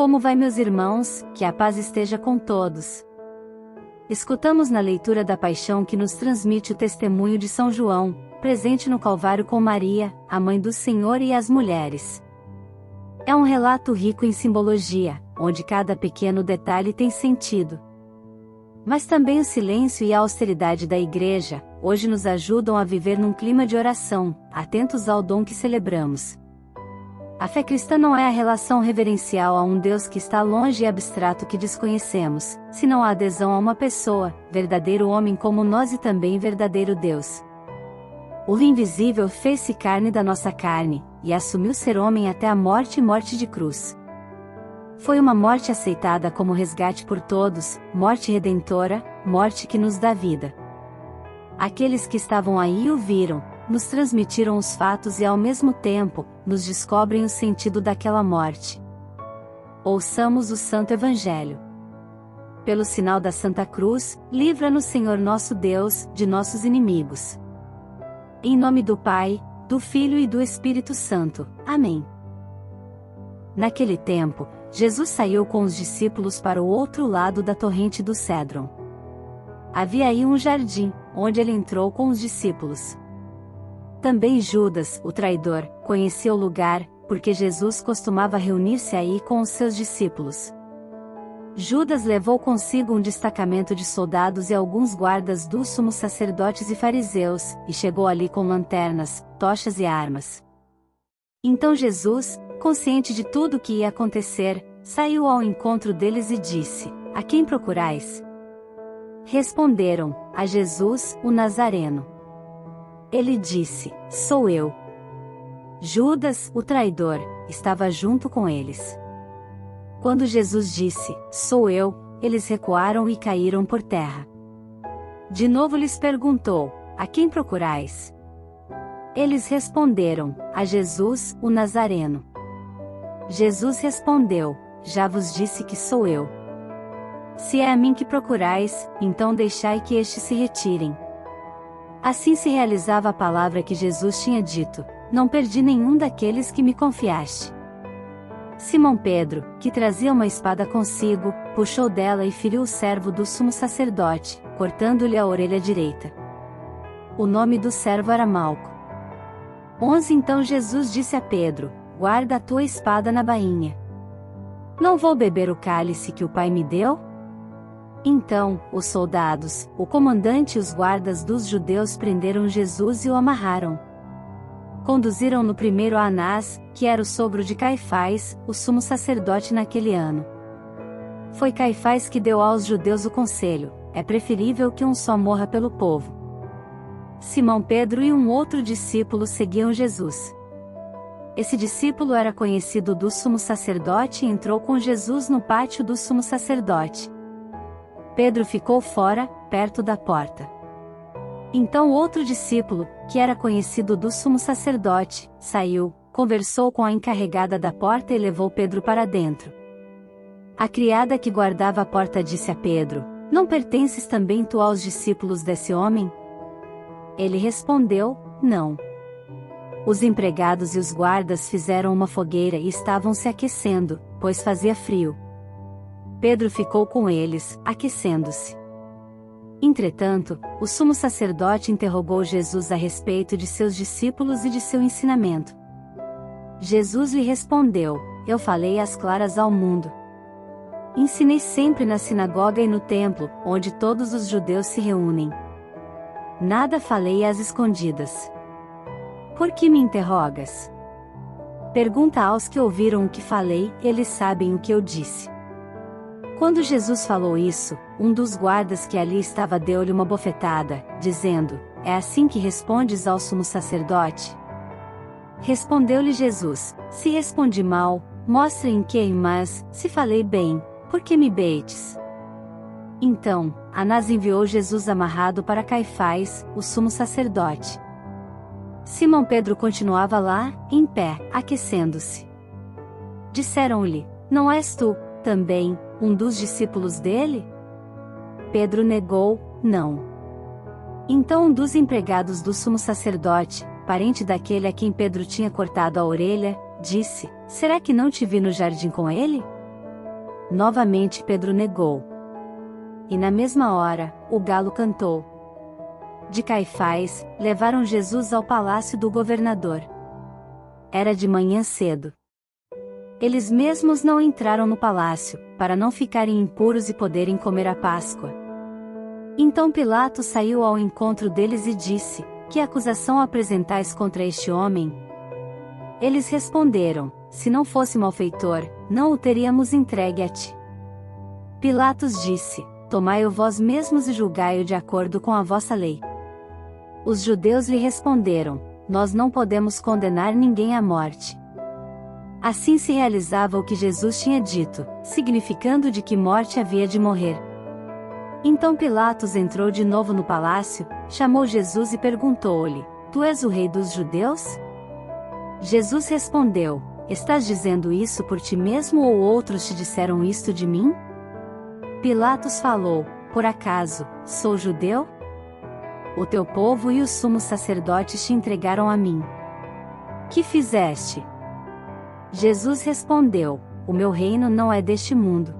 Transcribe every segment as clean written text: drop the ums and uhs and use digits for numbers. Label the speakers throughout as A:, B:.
A: Como vai, meus irmãos? Que a paz esteja com todos. Escutamos na leitura da Paixão que nos transmite o testemunho de São João, presente no Calvário com Maria, a mãe do Senhor e as mulheres. É um relato rico em simbologia, onde cada pequeno detalhe tem sentido. Mas também o silêncio e a austeridade da Igreja, hoje nos ajudam a viver num clima de oração, atentos ao dom que celebramos. A fé cristã não é a relação reverencial a um Deus que está longe e abstrato que desconhecemos, senão a adesão a uma pessoa, verdadeiro homem como nós e também verdadeiro Deus. O invisível fez-se carne da nossa carne, e assumiu ser homem até a morte e morte de cruz. Foi uma morte aceitada como resgate por todos, morte redentora, morte que nos dá vida. Aqueles que estavam aí o viram, nos transmitiram os fatos e ao mesmo tempo, nos descobrem o sentido daquela morte. Ouçamos o Santo Evangelho. Pelo sinal da Santa Cruz, livra-nos, Senhor nosso Deus, de nossos inimigos. Em nome do Pai, do Filho e do Espírito Santo. Amém. Naquele tempo, Jesus saiu com os discípulos para o outro lado da torrente do Cédron. Havia aí um jardim, onde ele entrou com os discípulos. Também Judas, o traidor, conhecia o lugar, porque Jesus costumava reunir-se aí com os seus discípulos. Judas levou consigo um destacamento de soldados e alguns guardas dos sumos sacerdotes e fariseus, e chegou ali com lanternas, tochas e armas. Então Jesus, consciente de tudo o que ia acontecer, saiu ao encontro deles e disse: "A quem procurais?" Responderam: "A Jesus, o Nazareno." Ele disse: "Sou eu." Judas, o traidor, estava junto com eles. Quando Jesus disse: "Sou eu", eles recuaram e caíram por terra. De novo lhes perguntou: "A quem procurais?" Eles responderam: "A Jesus, o Nazareno." Jesus respondeu: "Já vos disse que sou eu. Se é a mim que procurais, então deixai que estes se retirem." Assim se realizava a palavra que Jesus tinha dito: "Não perdi nenhum daqueles que me confiaste." Simão Pedro, que trazia uma espada consigo, puxou dela e feriu o servo do sumo sacerdote, cortando-lhe a orelha direita. O nome do servo era Malco. 11 Então Jesus disse a Pedro: "Guarda a tua espada na bainha. Não vou beber o cálice que o Pai me deu?" Então, os soldados, o comandante e os guardas dos judeus prenderam Jesus e o amarraram. Conduziram-no primeiro a Anás, que era o sogro de Caifás, o sumo sacerdote naquele ano. Foi Caifás que deu aos judeus o conselho: é preferível que um só morra pelo povo. Simão Pedro e um outro discípulo seguiam Jesus. Esse discípulo era conhecido do sumo sacerdote e entrou com Jesus no pátio do sumo sacerdote. Pedro ficou fora, perto da porta. Então outro discípulo, que era conhecido do sumo sacerdote, saiu, conversou com a encarregada da porta e levou Pedro para dentro. A criada que guardava a porta disse a Pedro: "Não pertences também tu aos discípulos desse homem?" Ele respondeu: "Não." Os empregados e os guardas fizeram uma fogueira e estavam se aquecendo, pois fazia frio. Pedro ficou com eles, aquecendo-se. Entretanto, o sumo sacerdote interrogou Jesus a respeito de seus discípulos e de seu ensinamento. Jesus lhe respondeu: "Eu falei às claras ao mundo. Ensinei sempre na sinagoga e no templo, onde todos os judeus se reúnem. Nada falei às escondidas. Por que me interrogas? Pergunta aos que ouviram o que falei, eles sabem o que eu disse." Quando Jesus falou isso, um dos guardas que ali estava deu-lhe uma bofetada, dizendo: "É assim que respondes ao sumo sacerdote?" Respondeu-lhe Jesus: "Se respondi mal, mostre em que, mas, se falei bem, por que me beites?" Então, Anás enviou Jesus amarrado para Caifás, o sumo sacerdote. Simão Pedro continuava lá, em pé, aquecendo-se. Disseram-lhe: "Não és tu, também, um dos discípulos dele?" Pedro negou: "Não." Então um dos empregados do sumo sacerdote, parente daquele a quem Pedro tinha cortado a orelha, disse: "Será que não te vi no jardim com ele?" Novamente Pedro negou. E na mesma hora, o galo cantou. De Caifás, levaram Jesus ao palácio do governador. Era de manhã cedo. Eles mesmos não entraram no palácio, para não ficarem impuros e poderem comer a Páscoa. Então Pilatos saiu ao encontro deles e disse: Que acusação apresentais contra este homem? Eles responderam: Se não fosse malfeitor, não o teríamos entregue a ti. Pilatos disse: Tomai-o vós mesmos e julgai-o de acordo com a vossa lei. Os judeus lhe responderam: Nós não podemos condenar ninguém à morte. Assim se realizava o que Jesus tinha dito, significando de que morte havia de morrer. Então Pilatos entrou de novo no palácio, chamou Jesus e perguntou-lhe: Tu és o rei dos judeus? Jesus respondeu: Estás dizendo isso por ti mesmo ou outros te disseram isto de mim? Pilatos falou: Por acaso, sou judeu? O teu povo e os sumos sacerdotes te entregaram a mim. Que fizeste? Jesus respondeu: O meu reino não é deste mundo.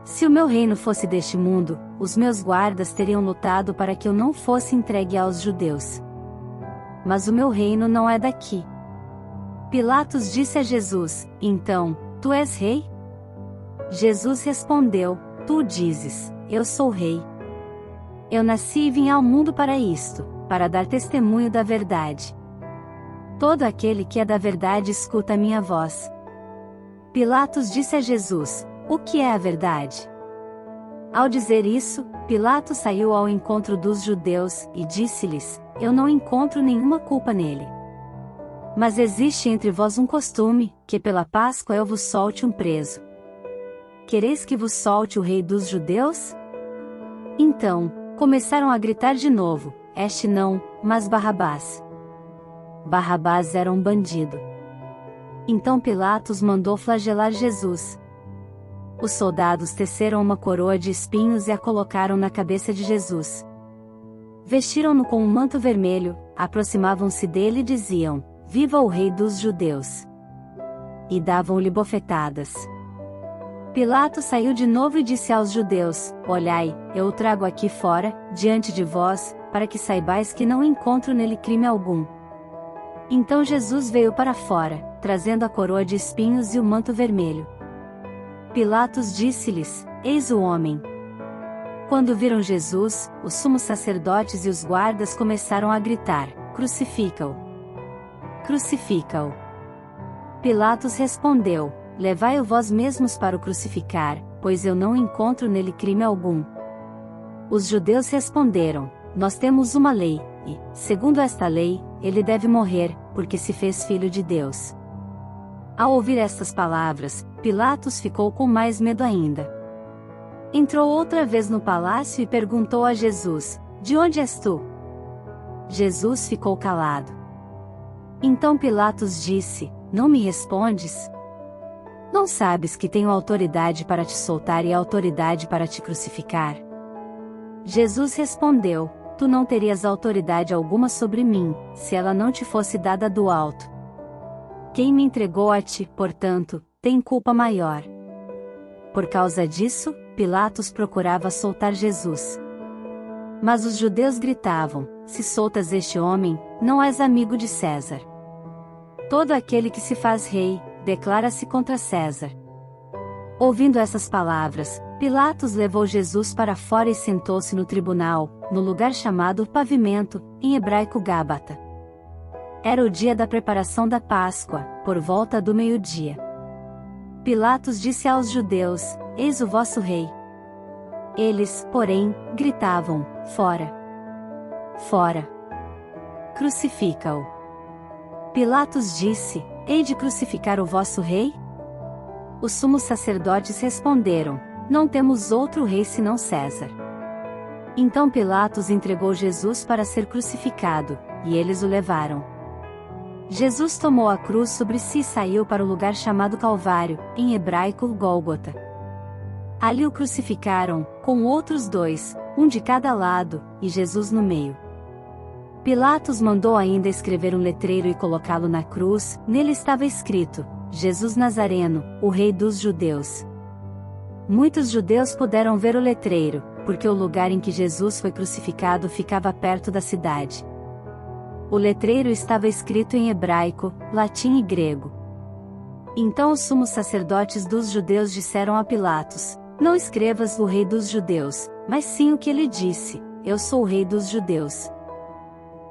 A: Se o meu reino fosse deste mundo, os meus guardas teriam lutado para que eu não fosse entregue aos judeus. Mas o meu reino não é daqui. Pilatos disse a Jesus: Então, tu és rei? Jesus respondeu: Tu o dizes, eu sou rei. Eu nasci e vim ao mundo para isto, para dar testemunho da verdade. Todo aquele que é da verdade escuta a minha voz. Pilatos disse a Jesus: O que é a verdade? Ao dizer isso, Pilatos saiu ao encontro dos judeus, e disse-lhes: Eu não encontro nenhuma culpa nele. Mas existe entre vós um costume, que pela Páscoa eu vos solte um preso. Quereis que vos solte o rei dos judeus? Então, começaram a gritar de novo: Este não, mas Barrabás. Barrabás era um bandido. Então Pilatos mandou flagelar Jesus. Os soldados teceram uma coroa de espinhos e a colocaram na cabeça de Jesus. Vestiram-no com um manto vermelho, aproximavam-se dele e diziam: Viva o rei dos judeus! E davam-lhe bofetadas. Pilatos saiu de novo e disse aos judeus: Olhai, eu o trago aqui fora, diante de vós, para que saibais que não encontro nele crime algum. Então Jesus veio para fora, trazendo a coroa de espinhos e o manto vermelho. Pilatos disse-lhes: Eis o homem. Quando viram Jesus, os sumos sacerdotes e os guardas começaram a gritar: Crucifica-o! Crucifica-o! Pilatos respondeu: Levai-o vós mesmos para o crucificar, pois eu não encontro nele crime algum. Os judeus responderam: Nós temos uma lei, e, segundo esta lei, ele deve morrer, porque se fez filho de Deus. Ao ouvir estas palavras, Pilatos ficou com mais medo ainda. Entrou outra vez no palácio e perguntou a Jesus: De onde és tu? Jesus ficou calado. Então Pilatos disse: Não me respondes? Não sabes que tenho autoridade para te soltar e autoridade para te crucificar? Jesus respondeu: Tu não terias autoridade alguma sobre mim, se ela não te fosse dada do alto. Quem me entregou a ti, portanto, tem culpa maior. Por causa disso, Pilatos procurava soltar Jesus. Mas os judeus gritavam: Se soltas este homem, não és amigo de César. Todo aquele que se faz rei, declara-se contra César. Ouvindo essas palavras, Pilatos levou Jesus para fora e sentou-se no tribunal, no lugar chamado Pavimento, em hebraico Gábata. Era o dia da preparação da Páscoa, por volta do meio-dia. Pilatos disse aos judeus: Eis o vosso rei. Eles, porém, gritavam: Fora! Fora! Crucifica-o! Pilatos disse: Hei de crucificar o vosso rei? Os sumos sacerdotes responderam: Não temos outro rei senão César. Então Pilatos entregou Jesus para ser crucificado, e eles o levaram. Jesus tomou a cruz sobre si e saiu para o lugar chamado Calvário, em hebraico Gólgota. Ali o crucificaram, com outros dois, um de cada lado, e Jesus no meio. Pilatos mandou ainda escrever um letreiro e colocá-lo na cruz. Nele estava escrito: Jesus Nazareno, o Rei dos Judeus. Muitos judeus puderam ver o letreiro, porque o lugar em que Jesus foi crucificado ficava perto da cidade. O letreiro estava escrito em hebraico, latim e grego. Então os sumos sacerdotes dos judeus disseram a Pilatos: Não escrevas o rei dos judeus, mas sim o que ele disse: Eu sou o rei dos judeus.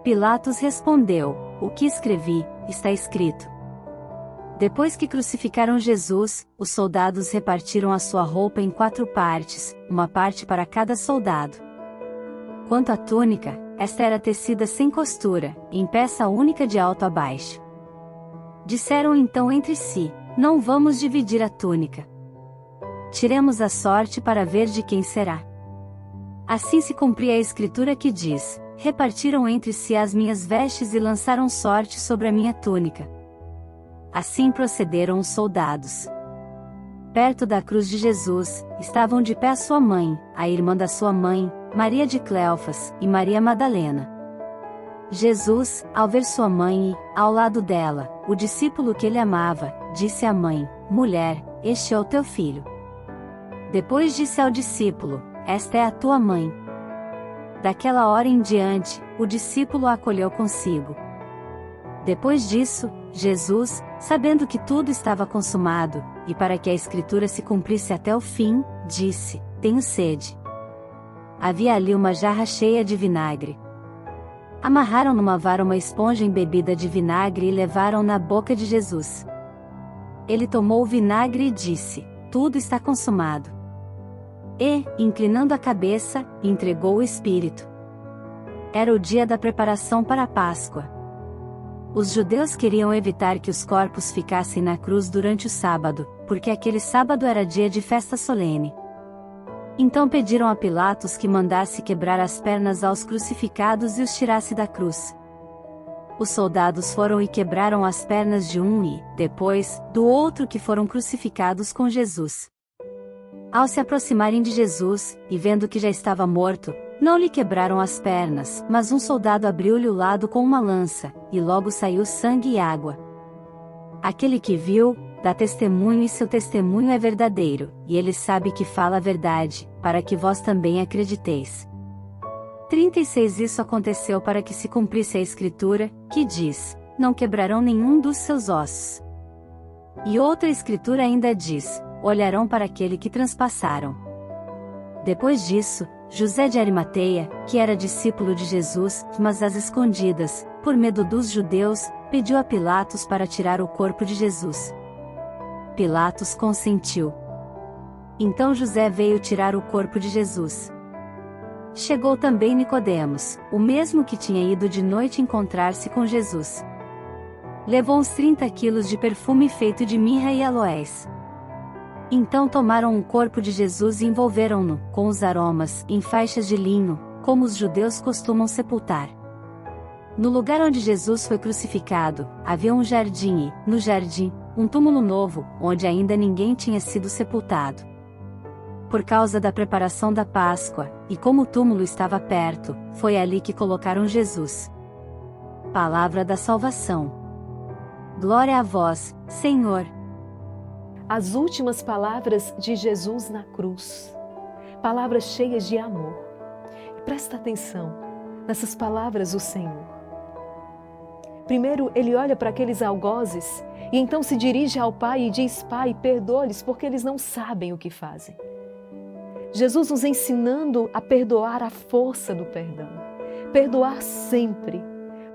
A: Pilatos respondeu: O que escrevi, está escrito. Depois que crucificaram Jesus, os soldados repartiram a sua roupa em 4 partes, uma parte para cada soldado. Quanto à túnica, esta era tecida sem costura, em peça única de alto a baixo. Disseram então entre si: Não vamos dividir a túnica. Tiremos a sorte para ver de quem será. Assim se cumpria a escritura que diz: Repartiram entre si as minhas vestes e lançaram sorte sobre a minha túnica. Assim procederam os soldados. Perto da cruz de Jesus, estavam de pé sua mãe, a irmã da sua mãe, Maria de Cleofas, e Maria Madalena. Jesus, ao ver sua mãe e, ao lado dela, o discípulo que ele amava, disse à mãe: Mulher, este é o teu filho. Depois disse ao discípulo: Esta é a tua mãe. Daquela hora em diante, o discípulo a acolheu consigo. Depois disso, Jesus, sabendo que tudo estava consumado, e para que a escritura se cumprisse até o fim, disse: Tenho sede. Havia ali uma jarra cheia de vinagre. Amarraram numa vara uma esponja embebida de vinagre e levaram na boca de Jesus. Ele tomou o vinagre e disse: Tudo está consumado. E, inclinando a cabeça, entregou o Espírito. Era o dia da preparação para a Páscoa. Os judeus queriam evitar que os corpos ficassem na cruz durante o sábado, porque aquele sábado era dia de festa solene. Então pediram a Pilatos que mandasse quebrar as pernas aos crucificados e os tirasse da cruz. Os soldados foram e quebraram as pernas de um e, depois, do outro que foram crucificados com Jesus. Ao se aproximarem de Jesus, e vendo que já estava morto, não lhe quebraram as pernas, mas um soldado abriu-lhe o lado com uma lança, e logo saiu sangue e água. Aquele que viu, dá testemunho e seu testemunho é verdadeiro, e ele sabe que fala a verdade, para que vós também acrediteis. 36 Isso aconteceu para que se cumprisse a Escritura, que diz: Não quebrarão nenhum dos seus ossos. E outra Escritura ainda diz: Olharão para aquele que transpassaram. Depois disso, José de Arimateia, que era discípulo de Jesus, mas às escondidas, por medo dos judeus, pediu a Pilatos para tirar o corpo de Jesus. Pilatos consentiu. Então José veio tirar o corpo de Jesus. Chegou também Nicodemos, o mesmo que tinha ido de noite encontrar-se com Jesus. Levou uns 30 quilos de perfume feito de mirra e aloés. Então tomaram o corpo de Jesus e envolveram-no, com os aromas, em faixas de linho, como os judeus costumam sepultar. No lugar onde Jesus foi crucificado, havia um jardim e, no jardim, um túmulo novo, onde ainda ninguém tinha sido sepultado. Por causa da preparação da Páscoa, e como o túmulo estava perto, foi ali que colocaram Jesus. Palavra da salvação. Glória a vós, Senhor.
B: As últimas palavras de Jesus na cruz, palavras cheias de amor. E presta atenção nessas palavras do Senhor. Primeiro, ele olha para aqueles algozes e então se dirige ao Pai e diz: Pai, perdoa-lhes porque eles não sabem o que fazem. Jesus nos ensinando a perdoar a força do perdão. Perdoar sempre.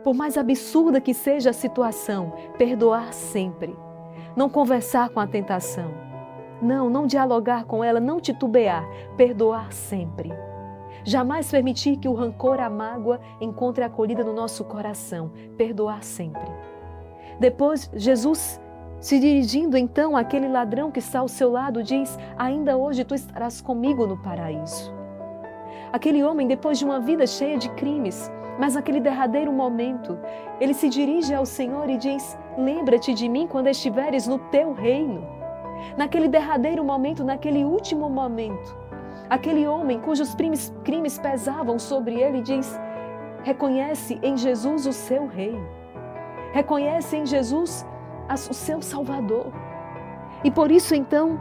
B: Por mais absurda que seja a situação, perdoar sempre. Não conversar com a tentação. Não dialogar com ela, não titubear. Perdoar sempre. Jamais permitir que o rancor, a mágoa encontre acolhida no nosso coração. Perdoar sempre. Depois, Jesus, se dirigindo então àquele ladrão que está ao seu lado, diz: ainda hoje tu estarás comigo no paraíso. Aquele homem, depois de uma vida cheia de crimes, mas naquele derradeiro momento, ele se dirige ao Senhor e diz: lembra-te de mim quando estiveres no teu reino. Naquele derradeiro momento, naquele último momento, aquele homem cujos crimes pesavam sobre ele diz: reconhece em Jesus o seu rei. Reconhece em Jesus o seu Salvador. E por isso então,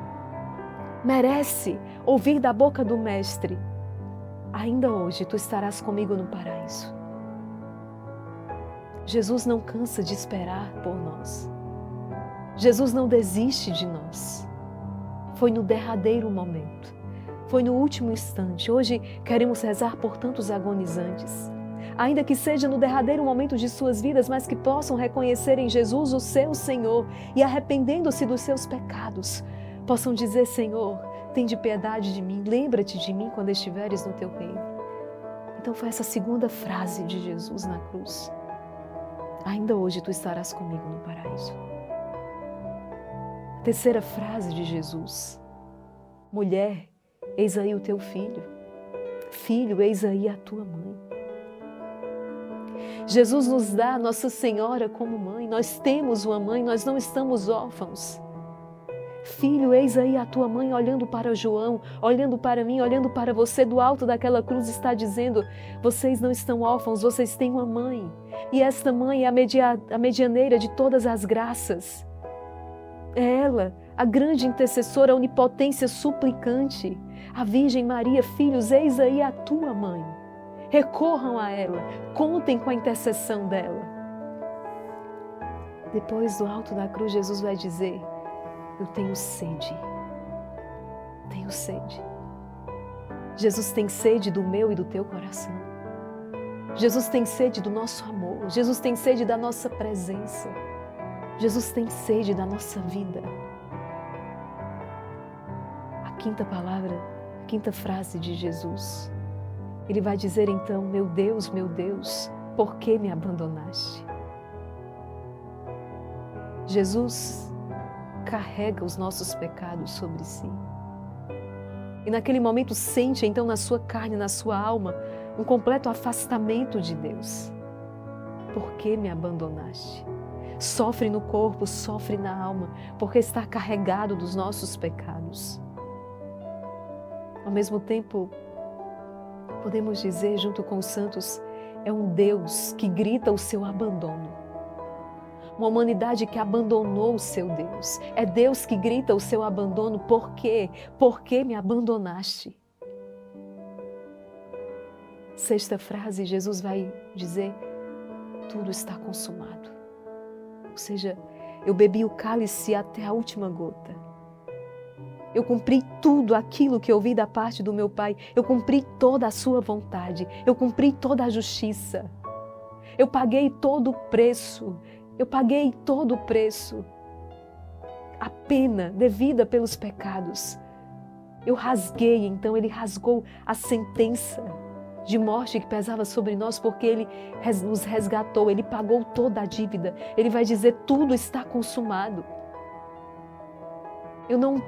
B: merece ouvir da boca do Mestre: ainda hoje tu estarás comigo no paraíso. Jesus não cansa de esperar por nós. Jesus não desiste de nós. Foi no derradeiro momento, foi no último instante. Hoje queremos rezar por tantos agonizantes, ainda que seja no derradeiro momento de suas vidas, mas que possam reconhecer em Jesus o seu Senhor e, arrependendo-se dos seus pecados, possam dizer: Senhor, tende piedade de mim, lembra-te de mim quando estiveres no teu reino. Então foi essa segunda frase de Jesus na cruz: ainda hoje tu estarás comigo no paraíso. A terceira frase de Jesus: mulher, eis aí o teu filho. Filho, eis aí a tua mãe. Jesus nos dá Nossa Senhora como mãe. Nós temos uma mãe, nós não estamos órfãos. Filho, eis aí a tua mãe, olhando para João, olhando para mim, olhando para você, do alto daquela cruz está dizendo: vocês não estão órfãos, vocês têm uma mãe. E esta mãe é a medianeira de todas as graças. É ela, a grande intercessora, a onipotência suplicante. A Virgem Maria: filhos, eis aí a tua mãe. Recorram a ela, contem com a intercessão dela. Depois, do alto da cruz, Jesus vai dizer: eu tenho sede. Tenho sede. Jesus tem sede do meu e do teu coração. Jesus tem sede do nosso amor. Jesus tem sede da nossa presença. Jesus tem sede da nossa vida. A quinta palavra, a quinta frase de Jesus. Ele vai dizer então: meu Deus, por que me abandonaste? Jesus carrega os nossos pecados sobre si. E naquele momento sente então na sua carne, na sua alma, um completo afastamento de Deus. Por que me abandonaste? Sofre no corpo, sofre na alma, porque está carregado dos nossos pecados. Ao mesmo tempo, podemos dizer junto com os santos, é um Deus que grita o seu abandono. Uma humanidade que abandonou o seu Deus. É Deus que grita o seu abandono. Por quê? Por que me abandonaste? Sexta frase, Jesus vai dizer: tudo está consumado. Ou seja, eu bebi o cálice até a última gota. Eu cumpri tudo aquilo que ouvi da parte do meu Pai. Eu cumpri toda a sua vontade. Eu cumpri toda a justiça. Eu paguei todo o preço. Eu paguei todo o preço. A pena devida pelos pecados. Eu rasguei, então Ele rasgou a sentença de morte que pesava sobre nós, porque Ele nos resgatou, Ele pagou toda a dívida. Ele vai dizer: tudo está consumado. Eu não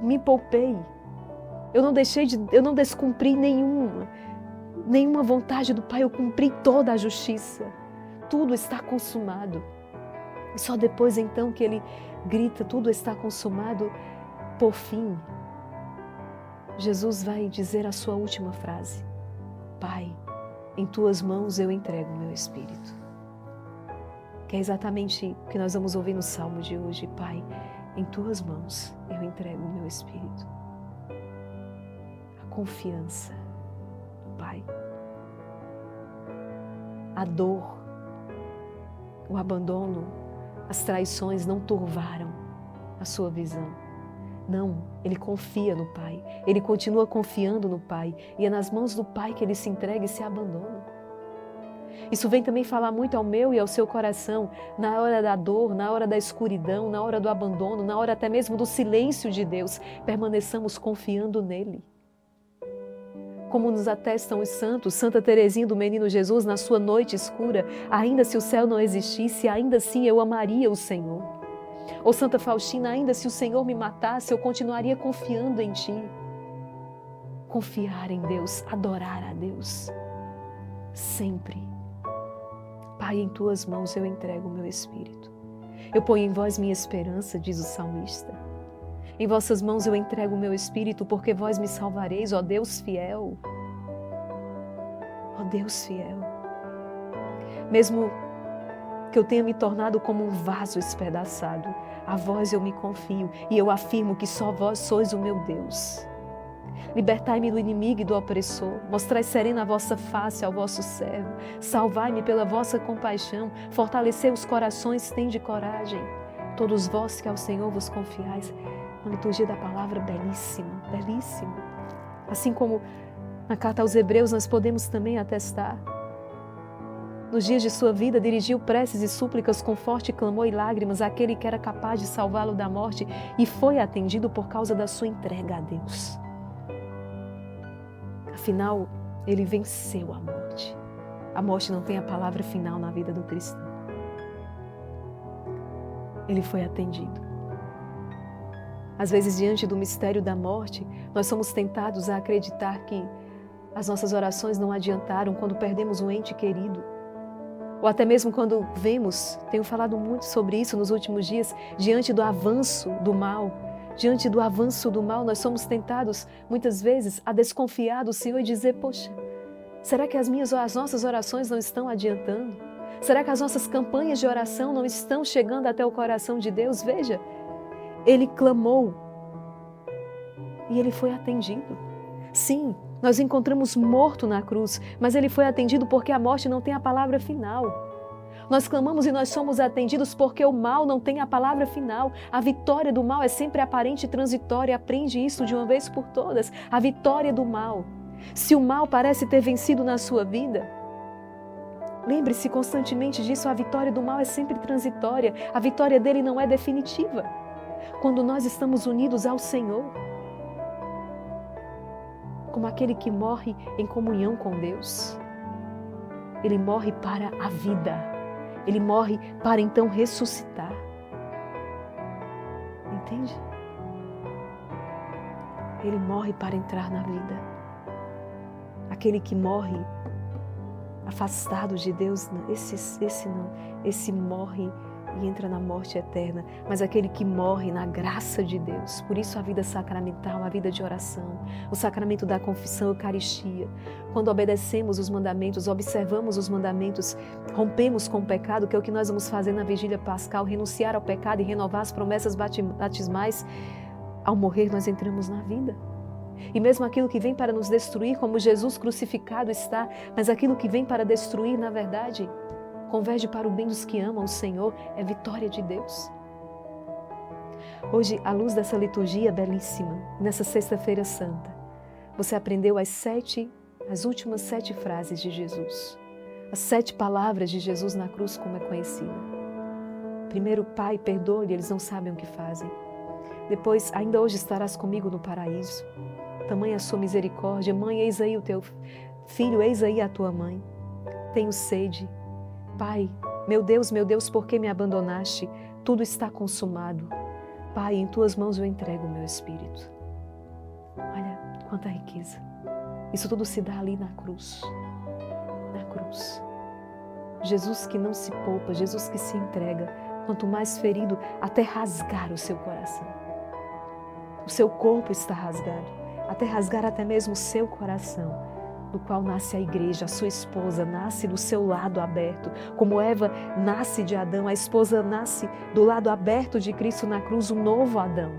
B: me poupei, eu não descumpri nenhuma vontade do Pai, eu cumpri toda a justiça. Tudo está consumado. E só depois então que Ele grita: tudo está consumado, por fim, Jesus vai dizer a sua última frase: Pai, em tuas mãos eu entrego o meu espírito. Que é exatamente o que nós vamos ouvir no Salmo de hoje. Pai, em tuas mãos eu entrego o meu espírito. A confiança do Pai. A dor, o abandono, as traições não turvaram a sua visão. Não, ele confia no Pai, ele continua confiando no Pai, e é nas mãos do Pai que ele se entrega e se abandona. Isso vem também falar muito ao meu e ao seu coração, na hora da dor, na hora da escuridão, na hora do abandono, na hora até mesmo do silêncio de Deus, permaneçamos confiando nele. Como nos atestam os santos, Santa Teresinha do Menino Jesus, na sua noite escura: ainda se o céu não existisse, ainda assim eu amaria o Senhor. Ou Santa Faustina: ainda se o Senhor me matasse, eu continuaria confiando em Ti. Confiar em Deus, adorar a Deus, sempre. Pai, em Tuas mãos eu entrego o meu espírito. Eu ponho em Vós minha esperança, diz o salmista. Em Vossas mãos eu entrego o meu espírito, porque Vós me salvareis, ó Deus fiel. Ó Deus fiel. Mesmo que eu tenha me tornado como um vaso espedaçado. A vós eu me confio e eu afirmo que só vós sois o meu Deus. Libertai-me do inimigo e do opressor, mostrai serena a vossa face ao vosso servo, salvai-me pela vossa compaixão, fortalecei os corações, tende coragem. Todos vós que ao Senhor vos confiais. Uma liturgia da palavra belíssima, belíssima. Assim como na carta aos Hebreus nós podemos também atestar. Nos dias de sua vida dirigiu preces e súplicas com forte clamor e lágrimas àquele que era capaz de salvá-lo da morte e foi atendido por causa da sua entrega a Deus. Afinal, ele venceu a morte. A morte não tem a palavra final na vida do cristão. Ele foi atendido. Às vezes, diante do mistério da morte, nós somos tentados a acreditar que as nossas orações não adiantaram quando perdemos um ente querido. Ou até mesmo quando vemos, tenho falado muito sobre isso nos últimos dias, diante do avanço do mal, nós somos tentados, muitas vezes, a desconfiar do Senhor e dizer, poxa, será que as nossas orações não estão adiantando? Será que as nossas campanhas de oração não estão chegando até o coração de Deus? Veja, ele clamou e ele foi atendido. Sim, nós encontramos morto na cruz, mas ele foi atendido porque a morte não tem a palavra final. Nós clamamos e nós somos atendidos porque o mal não tem a palavra final. A vitória do mal é sempre aparente e transitória. Aprende isso de uma vez por todas. A vitória do mal. Se o mal parece ter vencido na sua vida, lembre-se constantemente disso. A vitória do mal é sempre transitória. A vitória dele não é definitiva. Quando nós estamos unidos ao Senhor, como aquele que morre em comunhão com Deus, ele morre para a vida. Ele morre para então ressuscitar. Entende? Ele morre para entrar na vida. Aquele que morre afastado de Deus, esse não. Esse morre e entra na morte eterna. Mas aquele que morre na graça de Deus. Por isso a vida sacramental, a vida de oração, o sacramento da confissão, a Eucaristia. Quando obedecemos os mandamentos, observamos os mandamentos, rompemos com o pecado, que é o que nós vamos fazer na vigília pascal, renunciar ao pecado e renovar as promessas batismais. Ao morrer nós entramos na vida. E mesmo aquilo que vem para nos destruir, como Jesus crucificado está, mas aquilo que vem para destruir, na verdade, converge para o bem dos que amam o Senhor, é vitória de Deus. Hoje, à luz dessa liturgia belíssima, nessa Sexta-feira Santa, você aprendeu as últimas 7 frases de Jesus. As 7 palavras de Jesus na cruz, como é conhecida. Primeiro, Pai, perdoe-lhe, eles não sabem o que fazem. Depois, ainda hoje estarás comigo no paraíso. Tamanha a sua misericórdia. Mãe, eis aí o teu filho, eis aí a tua mãe. Tenho sede. Pai, meu Deus, por que me abandonaste? Tudo está consumado. Pai, em tuas mãos eu entrego o meu espírito. Olha quanta riqueza. Isso tudo se dá ali na cruz. Na cruz. Jesus que não se poupa, Jesus que se entrega, quanto mais ferido, até rasgar o seu coração. O seu corpo está rasgado, até rasgar até mesmo o seu coração, do qual nasce a igreja, a sua esposa nasce do seu lado aberto. Como Eva nasce de Adão, a esposa nasce do lado aberto de Cristo na cruz, o novo Adão.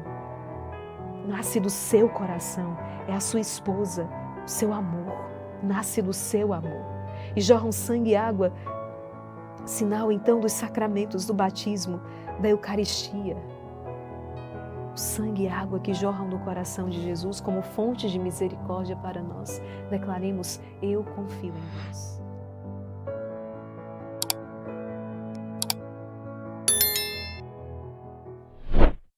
B: Nasce do seu coração, é a sua esposa, o seu amor, nasce do seu amor. E jorram sangue e água, sinal então dos sacramentos do batismo, da Eucaristia. O sangue e água que jorram do coração de Jesus como fonte de misericórdia para nós. Declaremos, eu confio em vós.